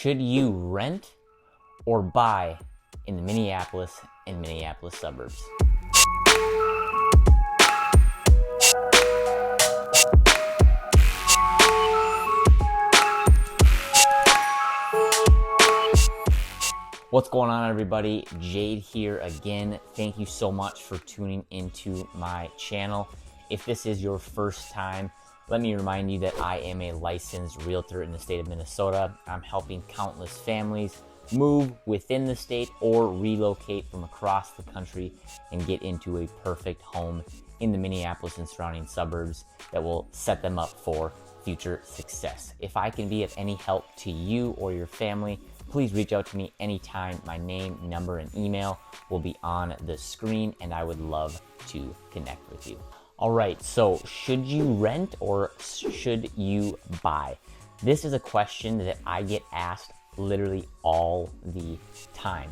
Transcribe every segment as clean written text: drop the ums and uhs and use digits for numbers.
Should you rent or buy in the Minneapolis and Minneapolis suburbs? What's going on, everybody? Jade here again. Thank you so much for tuning into my channel. If this is your first time, let me remind you that I am a licensed realtor in the state of Minnesota. I'm helping countless families move within the state or relocate from across the country and get into a perfect home in the Minneapolis and surrounding suburbs that will set them up for future success. If I can be of any help to you or your family, please reach out to me anytime. My name, number, and email will be on the screen, and I would love to connect with you. All right, so should you rent or should you buy? This is a question that I get asked literally all the time.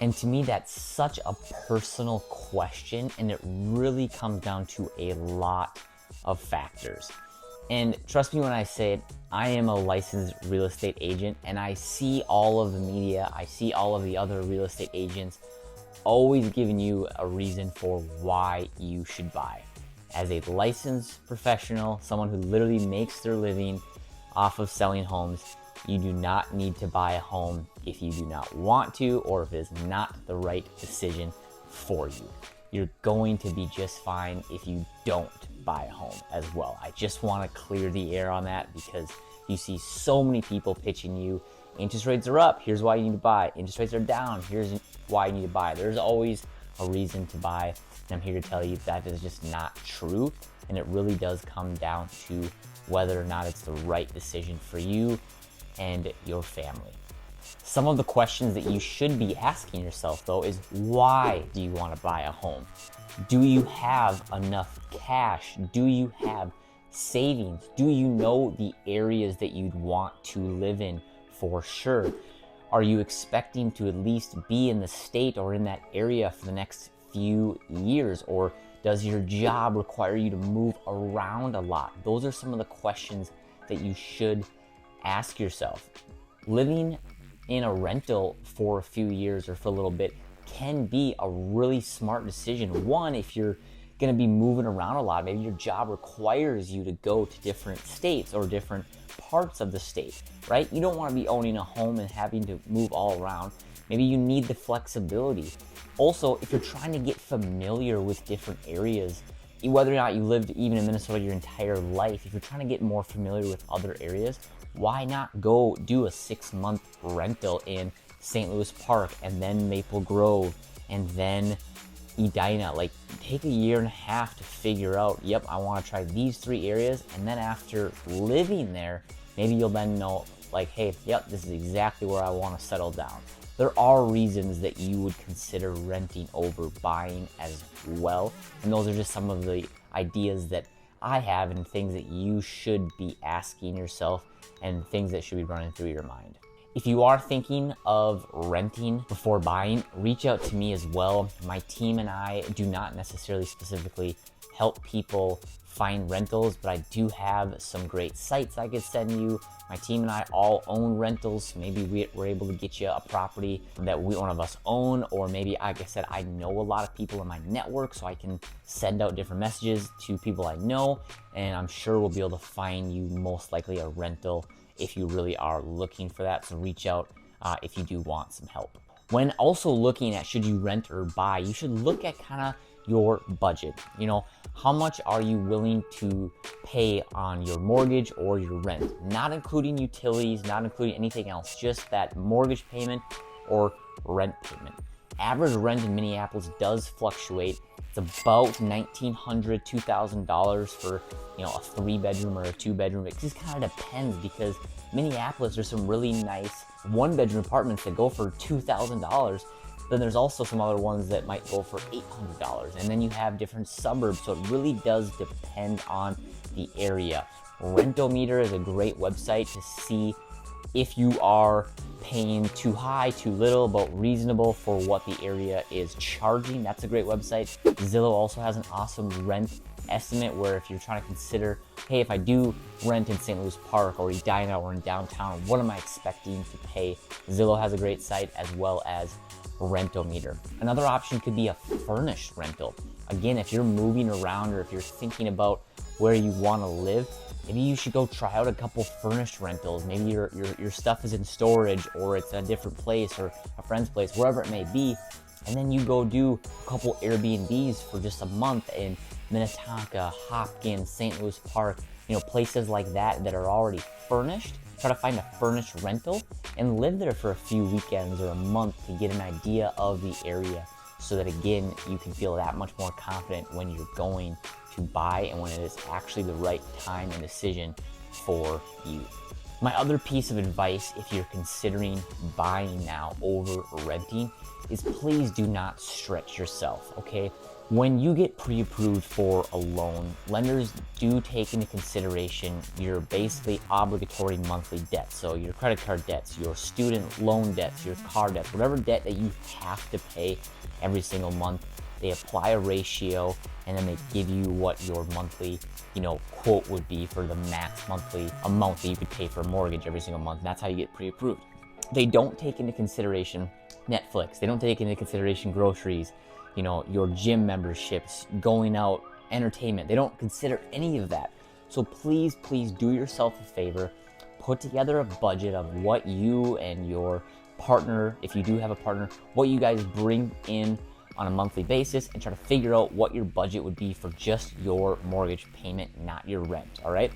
And to me, that's such a personal question, and it really comes down to a lot of factors. And trust me when I say it, I am a licensed real estate agent, and I see all of the media, I see all of the other real estate agents always giving you a reason for why you should buy. As a licensed professional, someone who literally makes their living off of selling homes, you do not need to buy a home if you do not want to, or if it is not the right decision for you. You're going to be just fine if you don't buy a home as well. I just want to clear the air on that, because you see so many people pitching you, interest rates are up, here's why you need to buy. Interest rates are down, here's why you need to buy. There's always a reason to buy. And I'm here to tell you that is just not true. And it really does come down to whether or not it's the right decision for you and your family. Some of the questions that you should be asking yourself, though, is why do you want to buy a home? Do you have enough cash? Do you have savings? Do you know the areas that you'd want to live in for sure? Are you expecting to at least be in the state or in that area for the next few years? Or does your job require you to move around a lot? Those are some of the questions that you should ask yourself. Living in a rental for a few years or for a little bit can be a really smart decision. One, if you're going to be moving around a lot, maybe your job requires you to go to different states or different parts of the state, right? You don't want to be owning a home and having to move all around. Maybe you need the flexibility. Also, if you're trying to get familiar with different areas, whether or not you lived even in Minnesota your entire life, if you're trying to get more familiar with other areas, why not go do a 6-month rental in St. Louis Park and then Maple Grove and then Edina? Like, take a year and a half to figure out, yep, I want to try these 3 areas. And then after living there, maybe you'll then know, like, hey, yep, this is exactly where I want to settle down. There are reasons that you would consider renting over buying as well. And those are just some of the ideas that I have and things that you should be asking yourself and things that should be running through your mind. If you are thinking of renting before buying, reach out to me as well. My team and I do not necessarily specifically help people find rentals, but I do have some great sites I could send you. My team and I all own rentals, so maybe we're able to get you a property that one of us own, or maybe, like I said, I know a lot of people in my network, so I can send out different messages to people I know, and I'm sure we'll be able to find you most likely a rental if you really are looking for that. So reach out if you do want some help. When also looking at should you rent or buy, you should look at kind of your budget. You know, how much are you willing to pay on your mortgage or your rent? Not including utilities, not including anything else, just that mortgage payment or rent payment. Average rent in Minneapolis does fluctuate. It's about $1,900, $2,000 for, you know, a 3-bedroom or a 2-bedroom. It just kind of depends, because Minneapolis, there's some really nice 1-bedroom apartments that go for $2,000. Then there's also some other ones that might go for $800. And then you have different suburbs. So it really does depend on the area. Rentometer is a great website to see if you are paying too high, too little, but reasonable for what the area is charging. That's a great website. Zillow also has an awesome rent estimate where if you're trying to consider, hey, if I do rent in St. Louis Park or Edina or in downtown, what am I expecting to pay? Zillow has a great site, as well as Rentometer. Another option could be a furnished rental. Again, if you're moving around or if you're thinking about where you want to live, maybe you should go try out a couple furnished rentals. Maybe your stuff is in storage, or it's in a different place or a friend's place, wherever it may be. And then you go do a couple Airbnbs for just a month in Minnetonka, Hopkins, St. Louis Park, places like that that are already furnished. Try to find a furnished rental and live there for a few weekends or a month to get an idea of the area, so that again, you can feel that much more confident when you're going to buy and when it is actually the right time and decision for you. My other piece of advice, if you're considering buying now over renting, is please do not stretch yourself, okay? When you get pre-approved for a loan, lenders do take into consideration your basically obligatory monthly debt. So your credit card debts, your student loan debts, your car debts, whatever debt that you have to pay every single month, they apply a ratio and then they give you what your monthly, quote would be for the max monthly amount that you could pay for a mortgage every single month. And that's how you get pre-approved. They don't take into consideration Netflix. They don't take into consideration groceries, your gym memberships, going out, entertainment. They don't consider any of that. So please do yourself a favor. Put together a budget of what you and your partner, if you do have a partner, what you guys bring in on a monthly basis, and try to figure out what your budget would be for just your mortgage payment, not your rent, all right?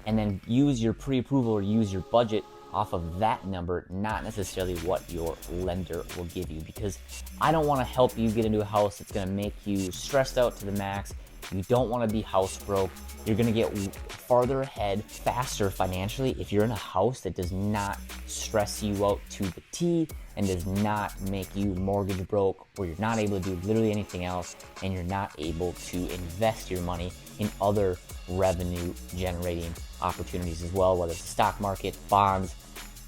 And then use your pre-approval or use your budget off of that number, not necessarily what your lender will give you, because I don't want to help you get into a house that's going to make you stressed out to the max. You don't want to be house broke. You're going to get farther ahead faster financially if you're in a house that does not stress you out to the T and does not make you mortgage broke, or you're not able to do literally anything else, and you're not able to invest your money in other revenue generating opportunities as well, whether it's the stock market, bonds,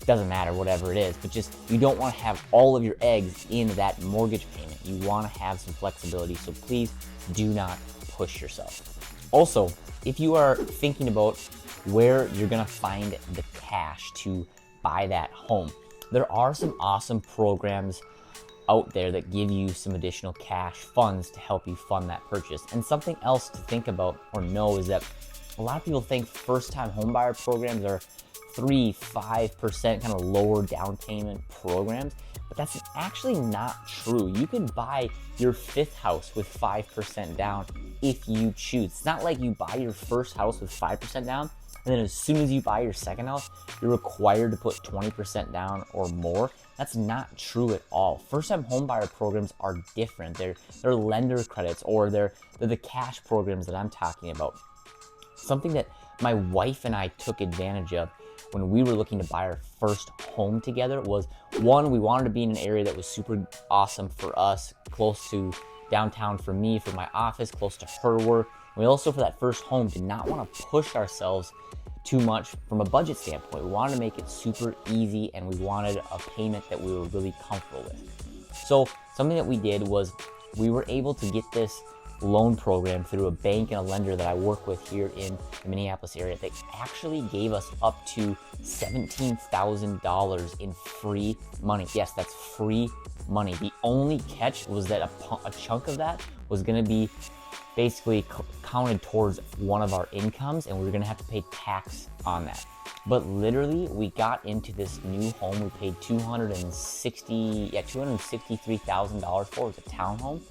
doesn't matter, whatever it is. But just, you don't want to have all of your eggs in that mortgage payment. You want to have some flexibility, so please do not push yourself. Also, if you are thinking about where you're going to find the cash to buy that home, there are some awesome programs out there that give you some additional cash funds to help you fund that purchase. And something else to think about or know is that a lot of people think first-time homebuyer programs are 3-5% kind of lower down payment programs, but that's actually not true. You can buy your fifth house with 5% down if you choose. It's not like you buy your first house with 5% down, and then as soon as you buy your second house, you're required to put 20% down or more. That's not true at all. First-time homebuyer programs are different. They're lender credits, or they're the cash programs that I'm talking about. Something that my wife and I took advantage of when we were looking to buy our first home together was, one, we wanted to be in an area that was super awesome for us, close to downtown for me, for my office, close to her work. We also, for that first home, did not want to push ourselves too much from a budget standpoint. We wanted to make it super easy, and we wanted a payment that we were really comfortable with. So something that we did was we were able to get this loan program through a bank and a lender that I work with here in the Minneapolis area that actually gave us up to $17,000 in free money. Yes, that's free money. The only catch was that a chunk of that was going to be basically counted towards one of our incomes, and we were going to have to pay tax on that. But literally, we got into this new home. We paid $263,000 for it. It's a townhome.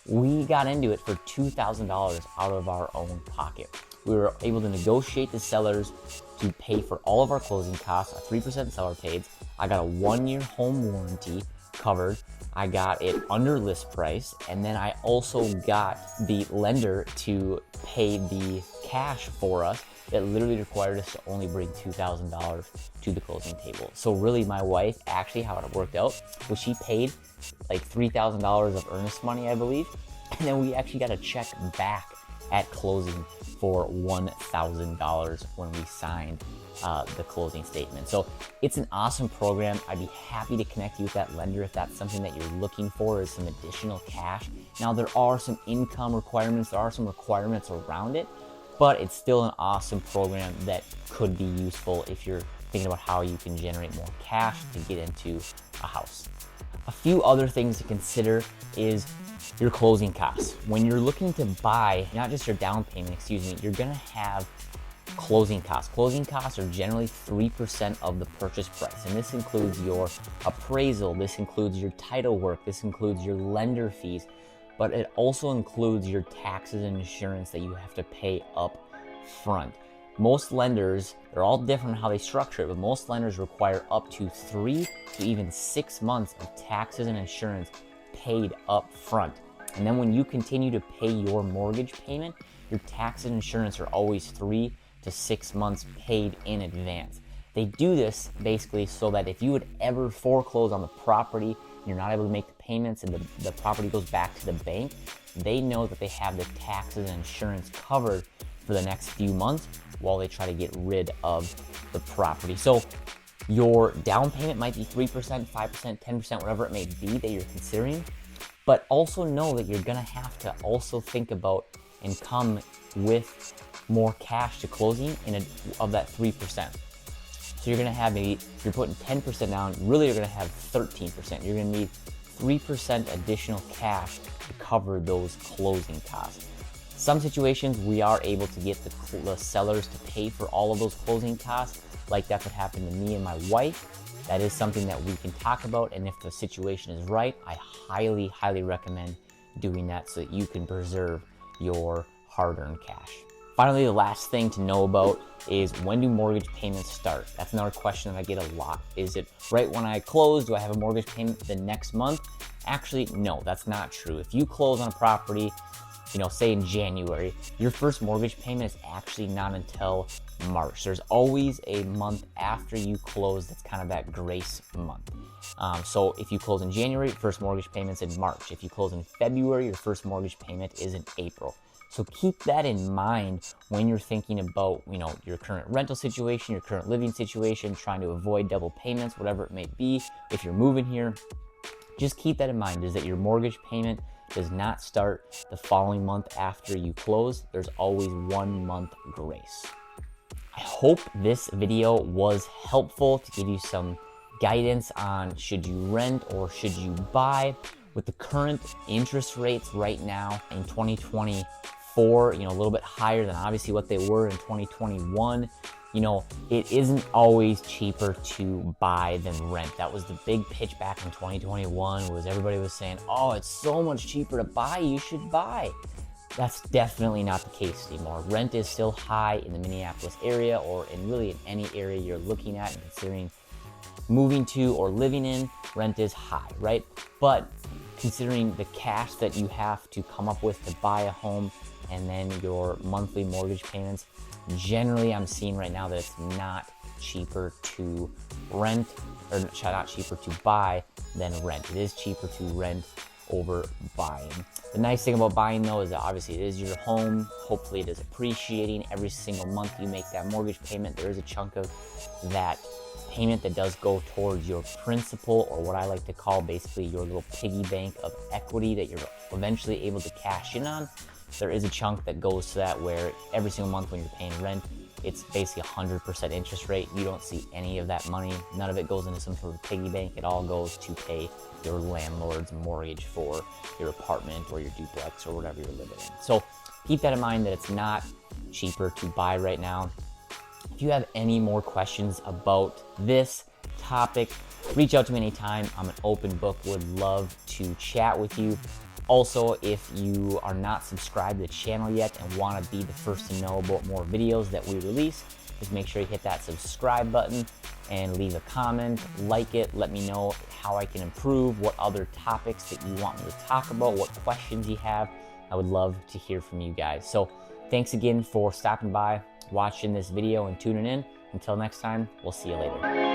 We got into it for $2,000 out of our own pocket. We were able to negotiate the sellers to pay for all of our closing costs, a 3% seller paid. I got a 1-year home warranty covered. I got it under list price, and then I also got the lender to pay the cash for us that literally required us to only bring $2,000 to the closing table. So really, my wife, actually how it worked out was she paid like $3,000 of earnest money, I believe, and then we actually got a check back at closing for $1,000 when we signed the closing statement. So it's an awesome program. I'd be happy to connect you with that lender if that's something that you're looking for, is some additional cash. Now, there are some income requirements, there are some requirements around it, but it's still an awesome program that could be useful if you're thinking about how you can generate more cash to get into a house. A few other things to consider is your closing costs. When you're looking to buy, not just your down payment, you're gonna have closing costs. Closing costs are generally 3% of the purchase price, and this includes your appraisal, this includes your title work, this includes your lender fees, but it also includes your taxes and insurance that you have to pay up front. Most lenders, they're all different how they structure it, but most lenders require up to 3 to even 6 months of taxes and insurance paid up front. And then when you continue to pay your mortgage payment, your taxes and insurance are always 3 to 6 months paid in advance. They do this basically so that if you would ever foreclose on the property and you're not able to make the payments and the property goes back to the bank, they know that they have the taxes and insurance covered for the next few months while they try to get rid of the property. So your down payment might be 3%, 5%, 10%, whatever it may be that you're considering, but also know that you're gonna have to also think about and come with more cash to closing of that 3%. So you're gonna have maybe, if you're putting 10% down, really you're gonna have 13%. You're gonna need 3% additional cash to cover those closing costs. Some situations we are able to get the sellers to pay for all of those closing costs, like that's what happened to me and my wife. That is something that we can talk about, and if the situation is right, I highly, highly recommend doing that so that you can preserve your hard-earned cash. Finally, the last thing to know about is, when do mortgage payments start? That's another question that I get a lot. Is it right when I close? Do I have a mortgage payment the next month? Actually, no, that's not true. If you close on a property, say in January, your first mortgage payment is actually not until March. There's always a month after you close that's kind of that grace month. So if you close in January, first mortgage payment's in March. If you close in February, your first mortgage payment is in April. So keep that in mind when you're thinking about, your current rental situation, your current living situation, trying to avoid double payments, whatever it may be. If you're moving here, just keep that in mind, is that your mortgage payment does not start the following month after you close. There's always 1 month grace. I hope this video was helpful to give you some guidance on, should you rent or should you buy? With the current interest rates right now in 2024, a little bit higher than obviously what they were in 2021, it isn't always cheaper to buy than rent. That was the big pitch back in 2021, was everybody was saying, oh, it's so much cheaper to buy, you should buy. That's definitely not the case anymore. Rent is still high in the Minneapolis area, or in any area you're looking at and considering moving to or living in. Rent is high, right? But considering the cash that you have to come up with to buy a home and then your monthly mortgage payments, generally I'm seeing right now that it's not cheaper to rent, or not cheaper to buy than rent. It is cheaper to rent over buying. The nice thing about buying, though, is that obviously it is your home. Hopefully it is appreciating. Every single month you make that mortgage payment, there is a chunk of that payment that does go towards your principal, or what I like to call basically your little piggy bank of equity that you're eventually able to cash in on. There is a chunk that goes to that, where every single month when you're paying rent, it's basically 100% interest rate. You don't see any of that money. None of it goes into some sort of piggy bank. It all goes to pay your landlord's mortgage for your apartment or your duplex or whatever you're living in. So keep that in mind, that it's not cheaper to buy right now. If you have any more questions about this topic, reach out to me anytime. I'm an open book, would love to chat with you. Also, if you are not subscribed to the channel yet and want to be the first to know about more videos that we release, just make sure you hit that subscribe button and leave a comment, like it, let me know how I can improve, what other topics that you want me to talk about, what questions you have. I would love to hear from you guys. So thanks again for stopping by, watching this video, and tuning in. Until next time, we'll see you later.